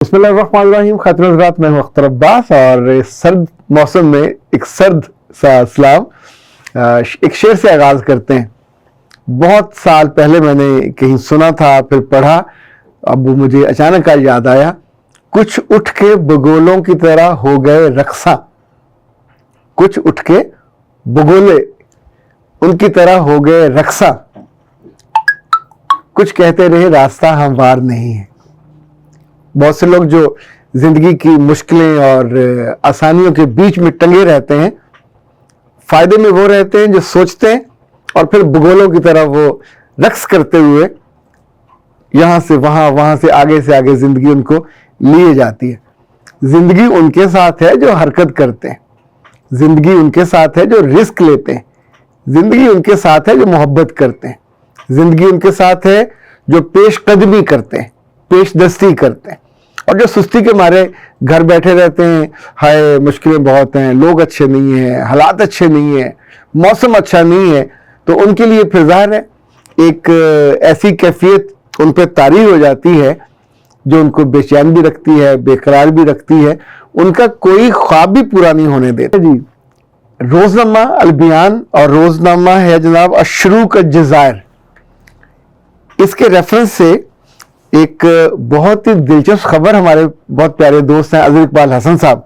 बिस्मिल्लाहिर्रहमानिर्रहीम। खातिन हज़रात, मैं हूं अख्तर अब्बास और इस सर्द मौसम में एक सर्द सा सलाम एक शेर से आगाज़ करते हैं। बहुत साल पहले मैंने कहीं सुना था, फिर पढ़ा, अब वो मुझे अचानक आज याद आया। कुछ उठ के बगोलों की तरह हो गए रक्सा, कुछ उठ के बगोले उनकी तरह हो गए रक्सा, कुछ कहते रहे रास्ता हमवार नहीं है। बहुत से लोग जो जिंदगी की मुश्किलें और आसानियों के बीच में टंगे रहते हैं, फायदे में वो रहते हैं जो सोचते हैं और फिर बगोलों की तरह वो रक्स करते हुए यहां से वहां, वहां से आगे जिंदगी उनको लिए जाती है। जिंदगी उनके साथ है जो हरकत करते हैं, जिंदगी उनके साथ है जो रिस्क लेते हैं, जिंदगी उनके साथ है जो मोहब्बत करते हैं, जिंदगी उनके साथ है जो पेशकदमी करते हैं, पेशदस्ती करते हैं। और जो सुस्ती के मारे घर बैठे रहते हैं, हाय मुश्किलें बहुत हैं, लोग अच्छे नहीं हैं, हालात अच्छे नहीं हैं, मौसम अच्छा नहीं है, तो उनके लिए फिर ज़ाहिर है एक ऐसी कैफियत उन पर तारी हो जाती है जो उनको बेचैन भी रखती है, बेकरार भी रखती है, उनका कोई ख्वाब भी पूरा नहीं होने देता जी। रोज़नामा अल-बयान और रोज़नामा है जनाब अशरूक अल-जज़ायर, इसके रेफरेंस से एक बहुत ही दिलचस्प खबर हमारे बहुत प्यारे दोस्त हैं अज़र इकबाल हसन साहब,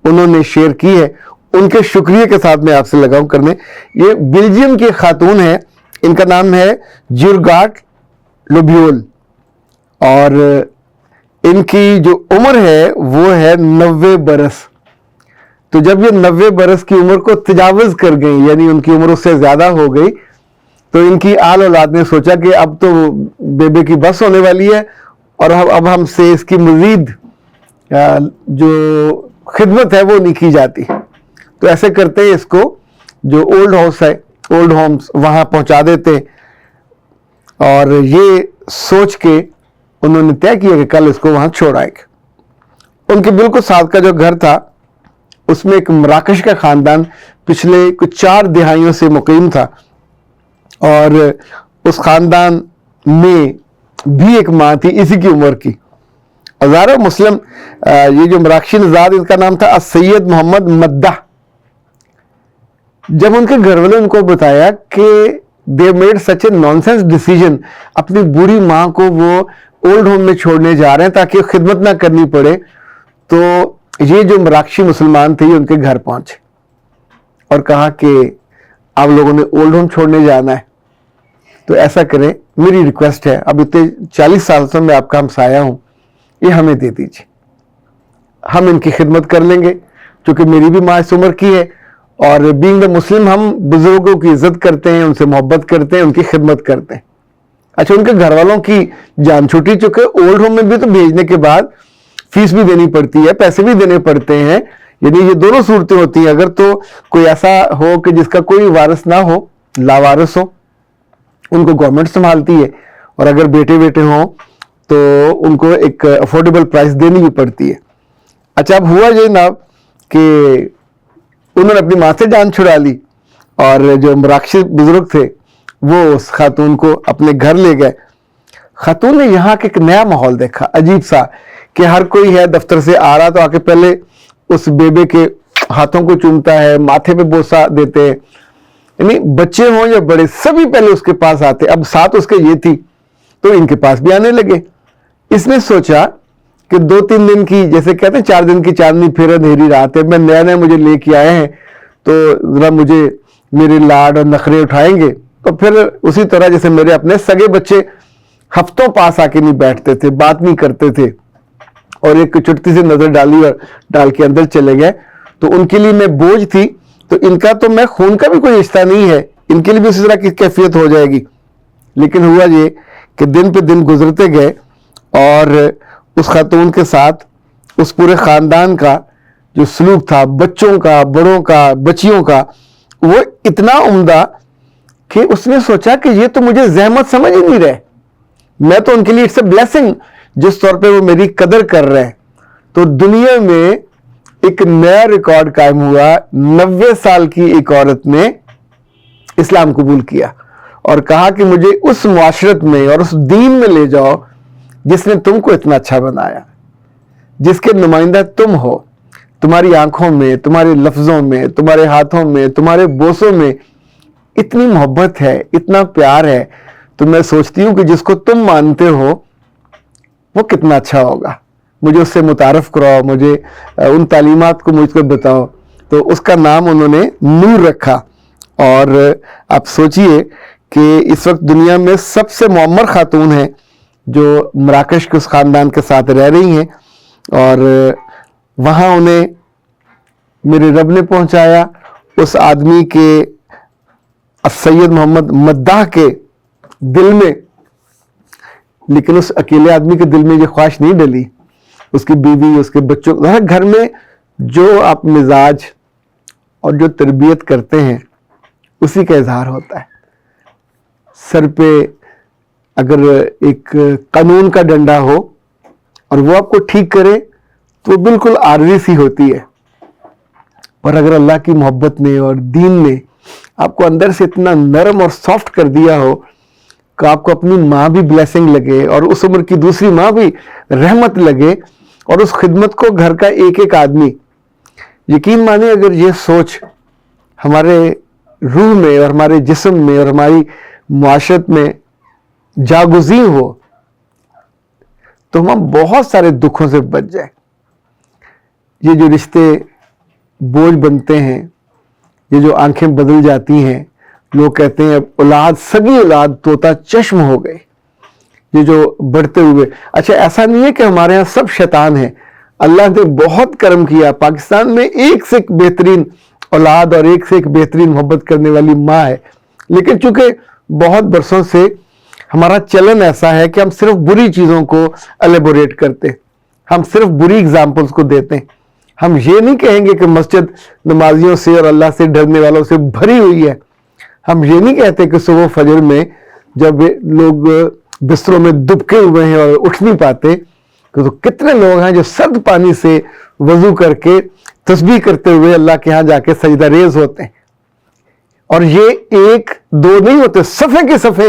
उन्होंने शेयर की है। उनके शुक्रिया के साथ मैं आपसे लगाऊं करने। ये बेल्जियम की खातून है, इनका नाम है ज्यूरगाट लोबियोल और इनकी जो उम्र है वो है 90 बरस। तो जब ये 90 बरस की उम्र को तजावज़ कर गई, यानी उनकी उम्र उससे ज़्यादा हो गई, तो इनकी आल औलाद ने सोचा कि अब तो बेबे की बस होने वाली है और अब हमसे इसकी मज़ीद जो खिदमत है वो नहीं की जाती। तो ऐसे करते हैं इसको जो ओल्ड हाउस है, ओल्ड होम्स, वहाँ पहुँचा देते। और ये सोच के उन्होंने तय किया कि कल इसको वहाँ छोड़ आएंगे। उनके बिल्कुल साथ का जो घर था उसमें एक मराकश का ख़ानदान पिछले कुछ 4 दिहाइयों से मुकीम था और उस ख़ानदान में भी एक माँ थी इसी की उम्र की। हज़ारों मुस्लिम, ये जो मराकशी नज़ाद, इनका नाम था सैयद मोहम्मद मद्दा। जब उनके घर वाले उनको बताया कि they made such A nonsense decision, अपनी बूढ़ी माँ को वो ओल्ड होम में छोड़ने जा रहे हैं ताकि खिदमत ना करनी पड़े, तो ये जो मराकशी मुसलमान थे उनके घर पहुंचे और कहा कि आप लोगों ने ओल्ड होम छोड़ने जाना है, तो ऐसा करें, मेरी रिक्वेस्ट है, अब इतने 40 साल से मैं आपका हमसाया हूं, ये हमें दे दीजिए, हम इनकी खिदमत कर लेंगे, क्योंकि मेरी भी माँ इस उम्र की है और बीइंग द मुस्लिम हम बुजुर्गों की इज्जत करते हैं, उनसे मोहब्बत करते हैं, उनकी खिदमत करते हैं। अच्छा, उनके घर वालों की जान छूटी, चुके ओल्ड होम में भी तो भेजने के बाद फीस भी देनी पड़ती है, पैसे भी देने पड़ते हैं, यानी ये दोनों सूरतें होती हैं। अगर तो कोई ऐसा हो कि जिसका कोई वारिस ना हो, लावारिस हो, उनको गवर्नमेंट संभालती है, और अगर बेटे बेटे हों तो उनको एक अफोर्डेबल प्राइस देनी भी पड़ती है। अच्छा, अब हुआ ये ना कि उन्होंने अपनी माँ से जान छुड़ा ली और जो मराकशी बुजुर्ग थे वो उस खातून को अपने घर ले गए। खातून ने यहाँ के एक नया माहौल देखा, अजीब सा, कि हर कोई है दफ्तर से आ रहा तो आके पहले उस बेबे के हाथों को चूमता है, माथे पे बोसा देते हैं, यानी बच्चे हों या बड़े सभी पहले उसके पास आते। अब साथ उसके ये थी तो इनके पास भी आने लगे। इसने सोचा कि 2-3 दिन की, जैसे कहते हैं 4 दिन की चांदनी फिर अंधेरी रात है, मैं नया नया मुझे लेके आए हैं तो जरा मुझे मेरे लाड और नखरे उठाएंगे। तो फिर उसी तरह जैसे मेरे अपने सगे बच्चे हफ्तों पास आके नहीं बैठते थे, बात नहीं करते थे, और एक चुटकी सी नजर डाली और डाल के अंदर चले गए, तो उनके लिए मैं बोझ थी। तो इनका तो मैं खून का भी कोई रिश्ता नहीं है, इनके लिए भी उसी तरह की कैफियत हो जाएगी। लेकिन हुआ ये कि दिन पे दिन गुजरते गए और उस खातून के साथ उस पूरे ख़ानदान का जो सलूक था, बच्चों का, बड़ों का, बच्चियों का, वो इतना उम्दा कि उसने सोचा कि ये तो मुझे ज़हमत समझ ही नहीं रहे, मैं तो उनके लिए इट्स ए ब्लेसिंग, जिस तौर पे वो मेरी कदर कर रहे हैं। तो दुनिया में एक नया रिकॉर्ड कायम हुआ, 90 साल की एक औरत ने इस्लाम कबूल किया और कहा कि मुझे उस मुआशरत में और उस दीन में ले जाओ जिसने तुमको इतना अच्छा बनाया। جس کے نمائندہ تم ہو. تمہاری آنکھوں میں, تمہارے لفظوں میں, تمہارے ہاتھوں میں, تمہارے بوسوں میں اتنی محبت ہے, اتنا پیار ہے. تو میں سوچتی ہوں کہ جس کو تم مانتے ہو وہ کتنا اچھا ہوگا. مجھے اس سے متعارف کراؤ, مجھے ان تعلیمات کو مجھ کو بتاؤ. تو اس کا نام انہوں نے نور رکھا. اور آپ سوچئے کہ اس وقت دنیا میں سب سے معمر خاتون ہیں جو مراکش کے اس خاندان کے ساتھ رہ رہی ہیں, اور وہاں انہیں میرے رب نے پہنچایا اس آدمی کے, سید محمد مداح کے دل میں. لیکن اس اکیلے آدمی کے دل میں یہ خواہش نہیں ڈلی. اس کی بیوی, اس کے بچوں, گھر میں جو آپ مزاج اور جو تربیت کرتے ہیں اسی کا اظہار ہوتا ہے. سر پہ اگر ایک قانون کا ڈنڈا ہو اور وہ آپ کو ٹھیک کرے تو وہ بالکل عارضی سی ہوتی ہے, اور اگر اللہ کی محبت نے اور دین نے آپ کو اندر سے اتنا نرم اور سافٹ کر دیا ہو کہ آپ کو اپنی ماں بھی بلیسنگ لگے اور اس عمر کی دوسری ماں بھی رحمت لگے, اور اس خدمت کو گھر کا ایک ایک آدمی, یقین مانے اگر یہ سوچ ہمارے روح میں اور ہمارے جسم میں اور ہماری معاشرت میں جاگزین ہو تو ہم بہت سارے دکھوں سے بچ جائیں. یہ جو رشتے بوجھ بنتے ہیں, یہ جو آنکھیں بدل جاتی ہیں, لوگ کہتے ہیں اولاد, سگی اولاد طوطا چشم ہو گئے, یہ جو بڑھتے ہوئے. اچھا ایسا نہیں ہے کہ ہمارے ہاں سب شیطان ہیں. اللہ نے بہت کرم کیا, پاکستان میں ایک سے ایک بہترین اولاد اور ایک سے ایک بہترین محبت کرنے والی ماں ہے. لیکن چونکہ بہت برسوں سے ہمارا چلن ایسا ہے کہ ہم صرف بری چیزوں کو الیبوریٹ کرتے, ہم صرف بری اگزامپلس کو دیتے ہیں. ہم یہ نہیں کہیں گے کہ مسجد نمازیوں سے اور اللہ سے ڈرنے والوں سے بھری ہوئی ہے. ہم یہ نہیں کہتے کہ صبح فجر میں جب لوگ بستروں میں دبکے ہوئے ہیں اور اٹھ نہیں پاتے, تو کتنے لوگ ہیں جو سرد پانی سے وضو کر کے تسبیح کرتے ہوئے اللہ کے ہاں جا کے سجدہ ریز ہوتے ہیں. اور یہ ایک دو نہیں ہوتے, صفحے کی صفحے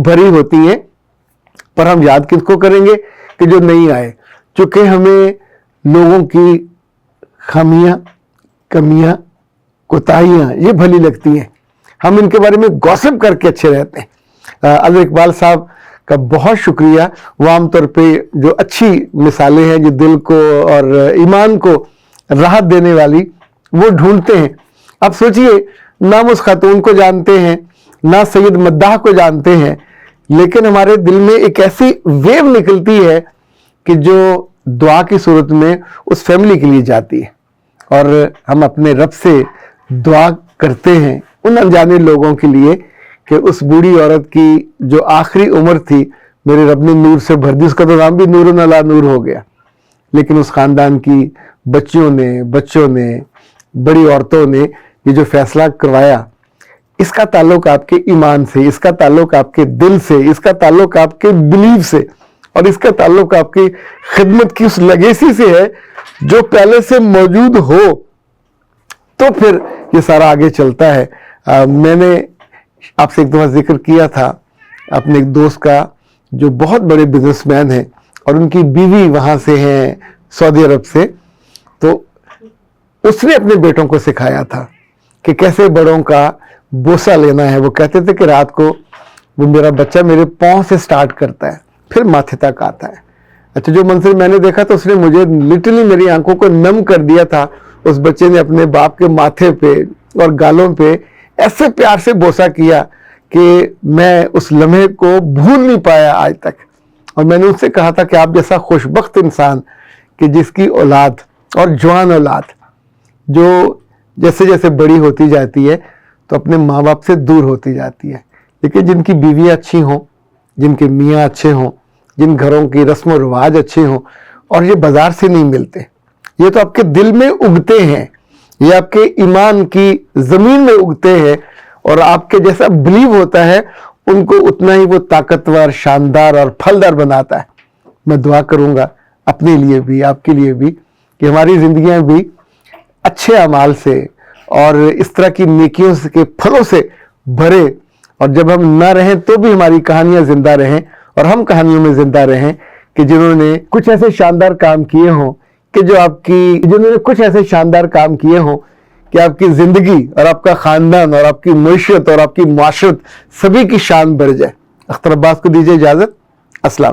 بھری ہوتی ہیں. پر ہم یاد کس کو کریں گے کہ جو نہیں آئے, چونکہ ہمیں لوگوں کی خامیاں, کمیاں, کوتاہیاں یہ بھلی لگتی ہیں. ہم ان کے بارے میں گوسپ کر کے اچھے رہتے ہیں. علی اقبال صاحب کا بہت شکریہ. وہ عام طور پہ جو اچھی مثالیں ہیں جو دل کو اور ایمان کو راحت دینے والی وہ ڈھونڈتے ہیں. اب سوچئے نہ ہم اس خاتون کو جانتے ہیں, نہ سید مداح کو جانتے ہیں, لیکن ہمارے دل میں ایک ایسی ویو نکلتی ہے کہ جو دعا کی صورت میں اس فیملی کے لیے جاتی ہے, اور ہم اپنے رب سے دعا کرتے ہیں ان انجانے لوگوں کے لیے کہ اس بوڑھی عورت کی جو آخری عمر تھی میرے رب نے نور سے بھر دی. اس کا تو نام بھی نور علی نور ہو گیا. لیکن اس خاندان کی بچوں نے, بڑی عورتوں نے یہ جو فیصلہ کروایا, اس کا تعلق آپ کے ایمان سے, اس کا تعلق آپ کے دل سے, اس کا تعلق آپ کے بلیف سے, اور اس کا تعلق آپ کی خدمت کی اس لیگیسی سے ہے جو پہلے سے موجود ہو. تو پھر یہ سارا آگے چلتا ہے. میں نے آپ سے ایک دفعہ ذکر کیا تھا اپنے ایک دوست کا جو بہت بڑے بزنس مین ہیں اور ان کی بیوی وہاں سے ہیں سعودی عرب سے. تو اس نے اپنے بیٹوں کو سکھایا تھا کہ کیسے بڑوں کا بوسہ لینا ہے. وہ کہتے تھے کہ رات کو وہ میرا بچہ میرے پاؤں سے سٹارٹ کرتا ہے پھر ماتھے تک آتا ہے. اچھا جو منظر میں نے دیکھا تو اس نے مجھے لٹرلی میری آنکھوں کو نم کر دیا تھا. اس بچے نے اپنے باپ کے ماتھے پہ اور گالوں پہ ایسے پیار سے بوسہ کیا کہ میں اس لمحے کو بھول نہیں پایا آج تک. اور میں نے ان سے کہا تھا کہ آپ جیسا خوشبخت انسان کہ جس کی اولاد اور جوان اولاد جو جیسے جیسے بڑی ہوتی جاتی ہے تو اپنے ماں باپ سے دور ہوتی جاتی ہے, لیکن جن کی بیویاں اچھی ہوں, جن کے میاں اچھے ہوں, جن گھروں کی رسم و رواج اچھے ہوں, اور یہ بازار سے نہیں ملتے, یہ تو آپ کے دل میں اگتے ہیں, یہ آپ کے ایمان کی زمین میں اگتے ہیں, اور آپ کے جیسا بلیو ہوتا ہے ان کو اتنا ہی وہ طاقتور, شاندار اور پھلدار بناتا ہے. میں دعا کروں گا اپنے لیے بھی, آپ کے لیے بھی, کہ ہماری زندگیاں بھی اچھے اعمال سے اور اس طرح کی نیکیوں کے پھلوں سے بھرے, اور جب ہم نہ رہیں تو بھی ہماری کہانیاں زندہ رہیں اور ہم کہانیوں میں زندہ رہیں کہ جنہوں نے کچھ ایسے شاندار کام کیے ہوں کہ جنہوں نے کچھ ایسے شاندار کام کیے ہوں کہ آپ کی زندگی اور آپ کا خاندان اور آپ کی معیشت اور آپ کی معاشرت سبھی کی شان بڑھ جائے۔ اختر عباس کو دیجیے اجازت۔ السلام۔